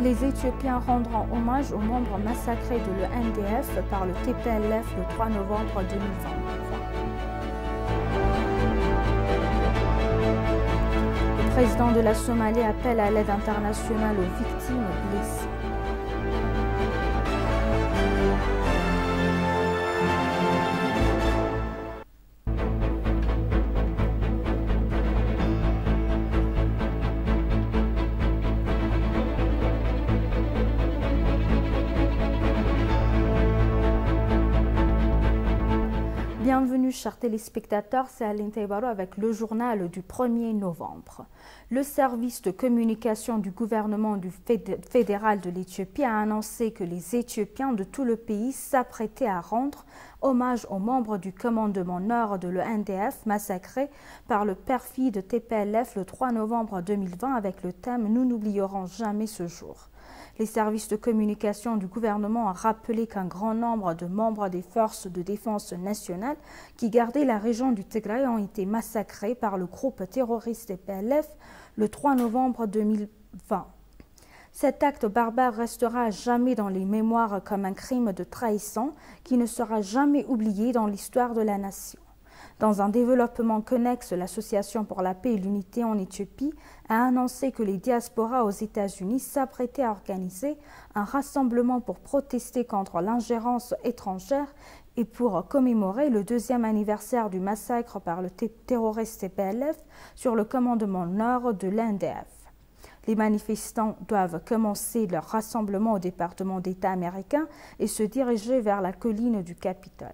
Les Éthiopiens rendront hommage aux membres massacrés de l'ENDF par le TPLF le 3 novembre 2023. Le président de la Somalie appelle à l'aide internationale aux victimes blessées. Bienvenue chers téléspectateurs, c'est Aline Taïbaro avec le journal du 1er novembre. Le service de communication du gouvernement fédéral de l'Éthiopie a annoncé que les Éthiopiens de tout le pays s'apprêtaient à rendre hommage aux membres du commandement nord de l'ENDF massacrés par le perfide TPLF le 3 novembre 2020 avec le thème « Nous n'oublierons jamais ce jour ». Les services de communication du gouvernement ont rappelé qu'un grand nombre de membres des forces de défense nationale qui gardaient la région du Tigray ont été massacrés par le groupe terroriste TPLF le 3 novembre 2020. Cet acte barbare restera à jamais dans les mémoires comme un crime de trahison qui ne sera jamais oublié dans l'histoire de la nation. Dans un développement connexe, l'Association pour la paix et l'unité en Éthiopie a annoncé que les diasporas aux États-Unis s'apprêtaient à organiser un rassemblement pour protester contre l'ingérence étrangère et pour commémorer le 2e anniversaire du massacre par le terroriste TPLF sur le commandement nord de l'ENDF. Les manifestants doivent commencer leur rassemblement au département d'État américain et se diriger vers la colline du Capitole.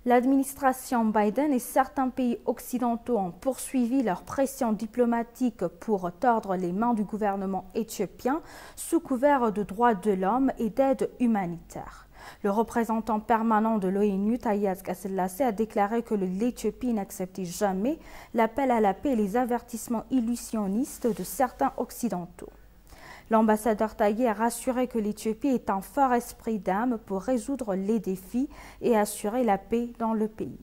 L'administration Biden et certains pays occidentaux ont poursuivi leur pression diplomatique pour tordre les mains du gouvernement éthiopien sous couvert de droits de l'homme et d'aide humanitaire. Le représentant permanent de l'ONU, Taye Atske-Selassie, a déclaré que l'Éthiopie n'acceptait jamais l'appel à la paix et les avertissements illusionnistes de certains occidentaux. L'ambassadeur Taye a rassuré que l'Éthiopie est un fort esprit d'âme pour résoudre les défis et assurer la paix dans le pays.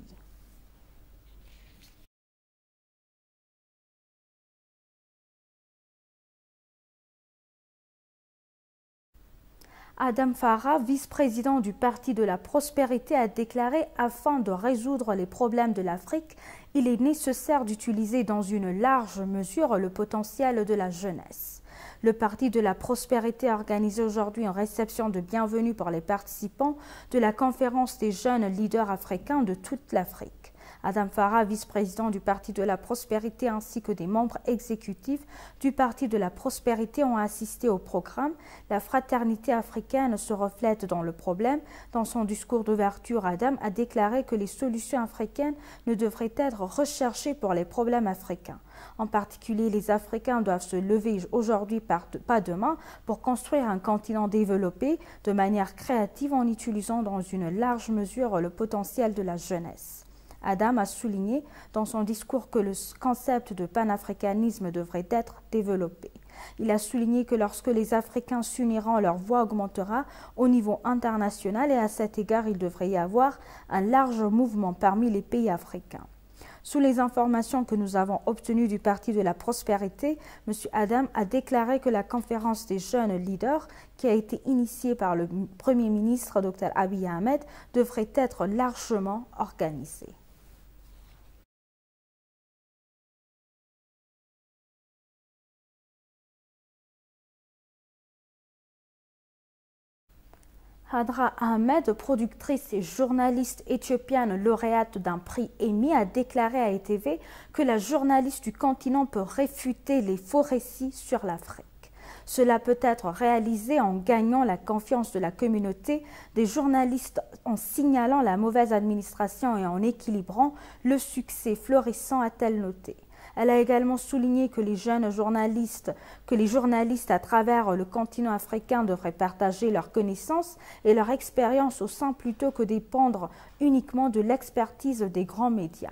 Adam Farah, vice-président du Parti de la Prospérité, a déclaré « Afin de résoudre les problèmes de l'Afrique, il est nécessaire d'utiliser dans une large mesure le potentiel de la jeunesse ». Le Parti de la Prospérité a organisé aujourd'hui une réception de bienvenue pour les participants de la conférence des jeunes leaders africains de toute l'Afrique. Adam Farah, vice-président du Parti de la Prospérité, ainsi que des membres exécutifs du Parti de la Prospérité ont assisté au programme. La fraternité africaine se reflète dans le problème. Dans son discours d'ouverture, Adam a déclaré que les solutions africaines ne devraient être recherchées pour les problèmes africains. En particulier, les Africains doivent se lever aujourd'hui, pas demain, pour construire un continent développé de manière créative en utilisant dans une large mesure le potentiel de la jeunesse. Adam a souligné dans son discours que le concept de panafricanisme devrait être développé. Il a souligné que lorsque les Africains s'uniront, leur voix augmentera au niveau international et à cet égard, il devrait y avoir un large mouvement parmi les pays africains. Sous les informations que nous avons obtenues du Parti de la Prospérité, M. Adam a déclaré que la conférence des jeunes leaders, qui a été initiée par le Premier ministre Dr Abiy Ahmed, devrait être largement organisée. Hadra Ahmed, productrice et journaliste éthiopienne lauréate d'un prix Emmy, a déclaré à ETV que la journaliste du continent peut réfuter les faux récits sur l'Afrique. Cela peut être réalisé en gagnant la confiance de la communauté des journalistes, en signalant la mauvaise administration et en équilibrant le succès florissant, a-t-elle noté. Elle a également souligné que les journalistes à travers le continent africain devraient partager leurs connaissances et leur expérience au sein plutôt que dépendre uniquement de l'expertise des grands médias.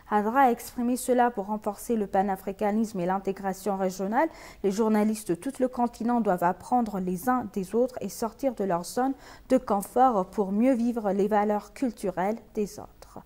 Hadra a exprimé cela pour renforcer le panafricanisme et l'intégration régionale. Les journalistes de tout le continent doivent apprendre les uns des autres et sortir de leur zone de confort pour mieux vivre les valeurs culturelles des autres.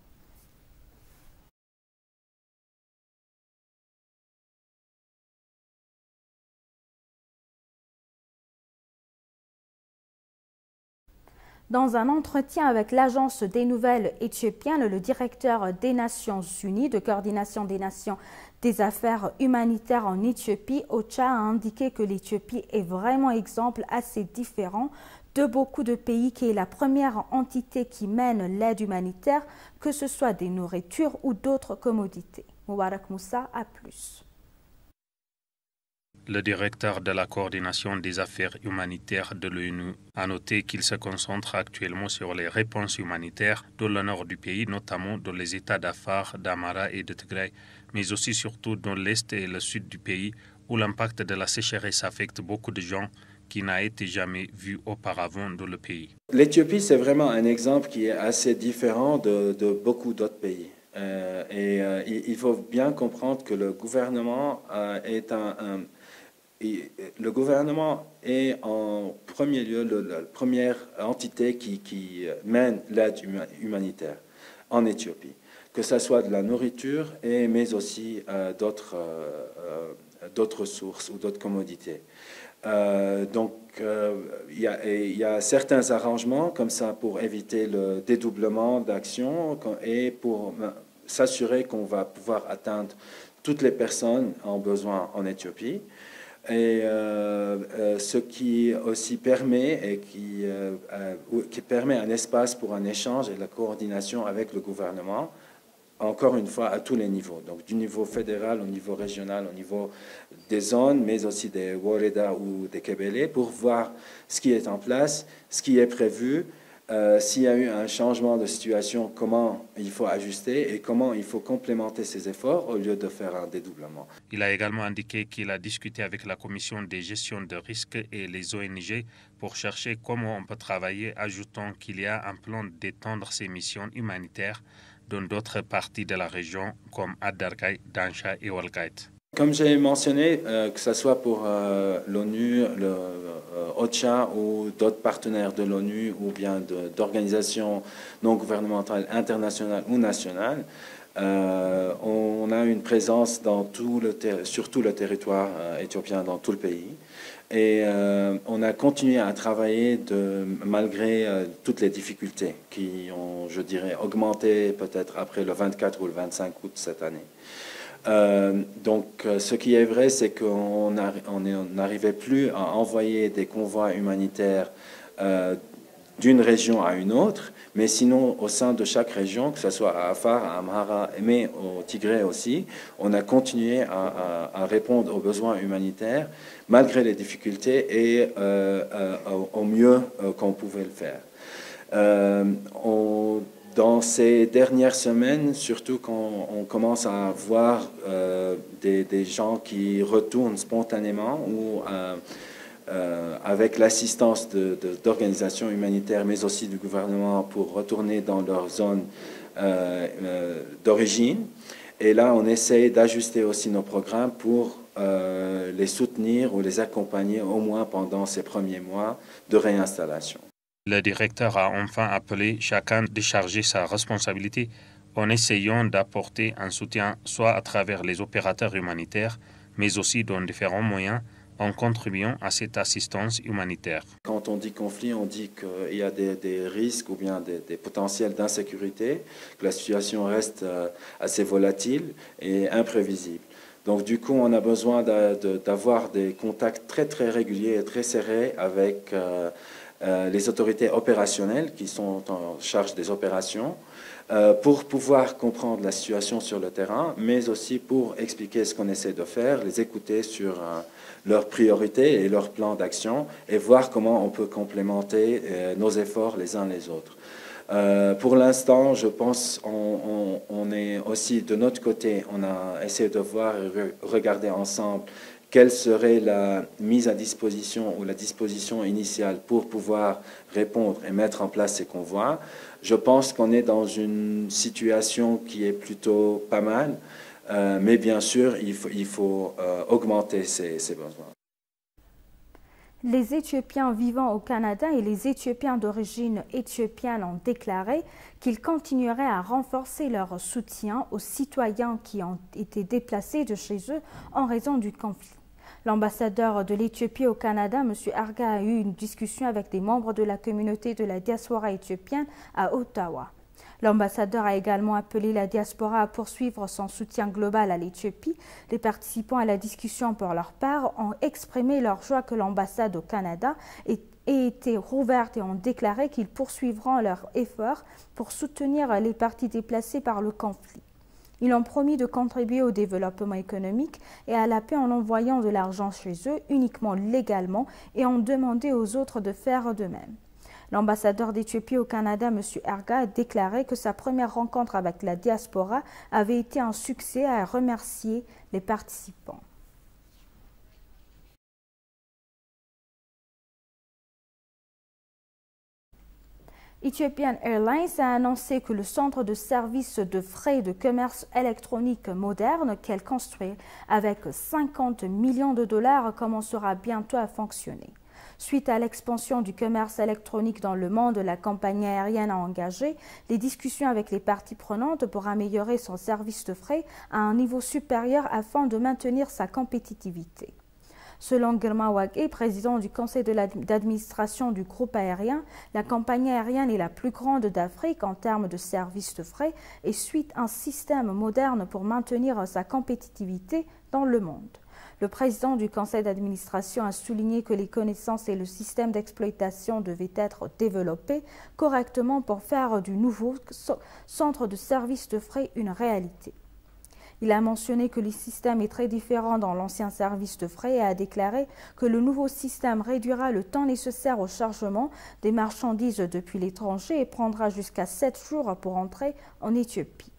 Dans un entretien avec l'agence des nouvelles éthiopiennes, le directeur des Nations Unies de coordination des nations des affaires humanitaires en Éthiopie, OCHA, a indiqué que l'Éthiopie est vraiment exemple assez différent de beaucoup de pays qui est la première entité qui mène l'aide humanitaire, que ce soit des nourritures ou d'autres commodités. Moubarak Moussa a plus. Le directeur de la coordination des affaires humanitaires de l'ONU a noté qu'il se concentre actuellement sur les réponses humanitaires dans le nord du pays, notamment dans les États d'Afar, d'Amara et de Tigray, mais aussi surtout dans l'est et le sud du pays, où l'impact de la sécheresse affecte beaucoup de gens qui n'a été jamais vu auparavant dans le pays. L'Éthiopie, c'est vraiment un exemple qui est assez différent de beaucoup d'autres pays. Il faut bien comprendre que le gouvernement le gouvernement est en premier lieu la première entité qui mène l'aide humanitaire en Éthiopie, que ce soit de la nourriture, mais aussi d'autres sources ou d'autres commodités. Il y a certains arrangements comme ça pour éviter le dédoublement d'actions et pour s'assurer qu'on va pouvoir atteindre toutes les personnes en besoin en Éthiopie. Et ce qui aussi permet qui permet un espace pour un échange et la coordination avec le gouvernement, encore une fois à tous les niveaux, donc du niveau fédéral au niveau régional, au niveau des zones, mais aussi des Woreda ou des Kebele, pour voir ce qui est en place, ce qui est prévu, s'il y a eu un changement de situation, comment il faut ajuster et comment il faut complémenter ces efforts au lieu de faire un dédoublement. Il a également indiqué qu'il a discuté avec la commission de gestion de risques et les ONG pour chercher comment on peut travailler, ajoutant qu'il y a un plan d'étendre ces missions humanitaires dans d'autres parties de la région comme Ad-Dargai, Dansha et Walgait. Comme j'ai mentionné, que ce soit pour l'ONU, le OCHA ou d'autres partenaires de l'ONU ou bien d'organisations non gouvernementales internationales ou nationales, on a une présence sur tout le territoire éthiopien, dans tout le pays. Et on a continué à travailler malgré toutes les difficultés qui ont, je dirais, augmenté peut-être après le 24 ou le 25 août cette année. Ce qui est vrai, c'est qu'on n'arrivait plus à envoyer des convois humanitaires d'une région à une autre, mais sinon au sein de chaque région, que ce soit à Afar, à Amhara, mais au Tigré aussi, on a continué à répondre aux besoins humanitaires malgré les difficultés et au mieux qu'on pouvait le faire. Dans ces dernières semaines, surtout quand on commence à voir des gens qui retournent spontanément ou avec l'assistance d'organisations humanitaires, mais aussi du gouvernement pour retourner dans leur zone d'origine. Et là, on essaie d'ajuster aussi nos programmes pour les soutenir ou les accompagner au moins pendant ces premiers mois de réinstallation. Le directeur a enfin appelé chacun à décharger sa responsabilité en essayant d'apporter un soutien soit à travers les opérateurs humanitaires, mais aussi dans différents moyens en contribuant à cette assistance humanitaire. Quand on dit conflit, on dit qu'il y a des risques ou bien des potentiels d'insécurité, que la situation reste assez volatile et imprévisible. Donc du coup, on a besoin d'avoir des contacts très très réguliers et très serrés avec les autorités opérationnelles qui sont en charge des opérations pour pouvoir comprendre la situation sur le terrain, mais aussi pour expliquer ce qu'on essaie de faire, les écouter sur leurs priorités et leurs plans d'action et voir comment on peut complémenter nos efforts les uns les autres. Pour l'instant, je pense on est aussi de notre côté, on a essayé de voir et regarder ensemble quelle serait la mise à disposition ou la disposition initiale pour pouvoir répondre et mettre en place ces convois. Je pense qu'on est dans une situation qui est plutôt pas mal, mais bien sûr, il faut augmenter ces besoins. Les Éthiopiens vivant au Canada et les Éthiopiens d'origine éthiopienne ont déclaré qu'ils continueraient à renforcer leur soutien aux citoyens qui ont été déplacés de chez eux en raison du conflit. L'ambassadeur de l'Éthiopie au Canada, M. Erga, a eu une discussion avec des membres de la communauté de la diaspora éthiopienne à Ottawa. L'ambassadeur a également appelé la diaspora à poursuivre son soutien global à l'Éthiopie. Les participants à la discussion, pour leur part, ont exprimé leur joie que l'ambassade au Canada ait été rouverte et ont déclaré qu'ils poursuivront leurs efforts pour soutenir les parties déplacées par le conflit. Ils ont promis de contribuer au développement économique et à la paix en envoyant de l'argent chez eux, uniquement légalement, et ont demandé aux autres de faire de même. L'ambassadeur d'Éthiopie au Canada, M. Erga, a déclaré que sa première rencontre avec la diaspora avait été un succès et a remercié les participants. Ethiopian Airlines a annoncé que le centre de service de frais de commerce électronique moderne qu'elle construit avec 50 millions de dollars commencera bientôt à fonctionner. Suite à l'expansion du commerce électronique dans le monde, la compagnie aérienne a engagé les discussions avec les parties prenantes pour améliorer son service de frais à un niveau supérieur afin de maintenir sa compétitivité. Selon Girma Wage, président du conseil d'administration du groupe aérien, la compagnie aérienne est la plus grande d'Afrique en termes de services de frais et suit un système moderne pour maintenir sa compétitivité dans le monde. Le président du conseil d'administration a souligné que les connaissances et le système d'exploitation devaient être développés correctement pour faire du nouveau centre de services de frais une réalité. Il a mentionné que le système est très différent dans l'ancien service de frais et a déclaré que le nouveau système réduira le temps nécessaire au chargement des marchandises depuis l'étranger et prendra jusqu'à 7 jours pour entrer en Éthiopie.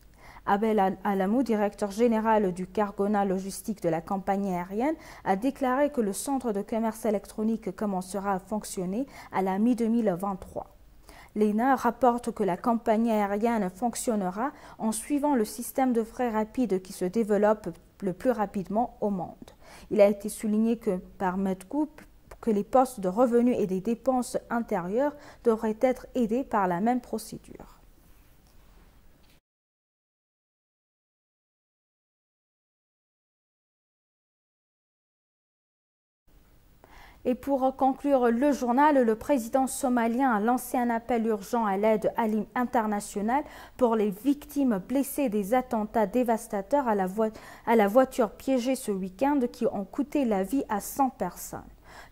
Abel Alamou, directeur général du Cargona Logistique de la compagnie aérienne, a déclaré que le centre de commerce électronique commencera à fonctionner à la mi-2023. L'ENA rapporte que la compagnie aérienne fonctionnera en suivant le système de frais rapide qui se développe le plus rapidement au monde. Il a été souligné que par Medgroup que les postes de revenus et des dépenses intérieures devraient être aidés par la même procédure. Et pour conclure le journal, le président somalien a lancé un appel urgent à l'aide internationale pour les victimes blessées des attentats dévastateurs à la voiture piégée ce week-end qui ont coûté la vie à 100 personnes.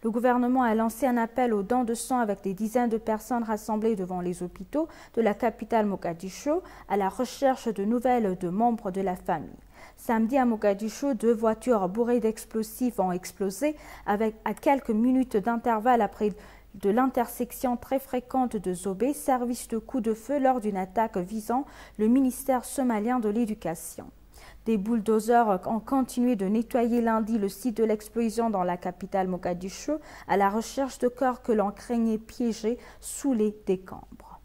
Le gouvernement a lancé un appel aux dons de sang avec des dizaines de personnes rassemblées devant les hôpitaux de la capitale Mogadiscio à la recherche de nouvelles de membres de la famille. Samedi à Mogadiscio, 2 voitures bourrées d'explosifs ont explosé à quelques minutes d'intervalle après de l'intersection très fréquente de Zobé, service de coup de feu lors d'une attaque visant le ministère somalien de l'Éducation. Des bulldozers ont continué de nettoyer lundi le site de l'explosion dans la capitale Mogadiscio à la recherche de corps que l'on craignait piégés sous les décombres.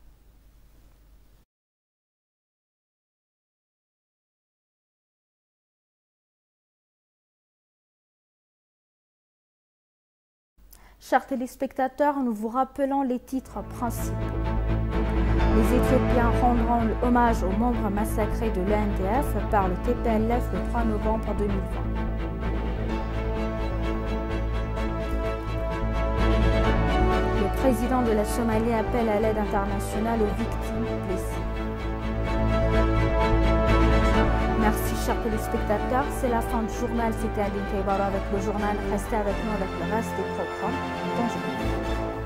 Chers téléspectateurs, nous vous rappelons les titres principaux. Les Éthiopiens rendront hommage aux membres massacrés de l'ENTF par le TPLF le 3 novembre 2020. Le président de la Somalie appelle à l'aide internationale aux victimes blessées. Merci chers téléspectateurs, c'est la fin du journal. C'était Aline Kaibaro avec le journal. Restez avec nous avec le reste des programmes. Bonjour.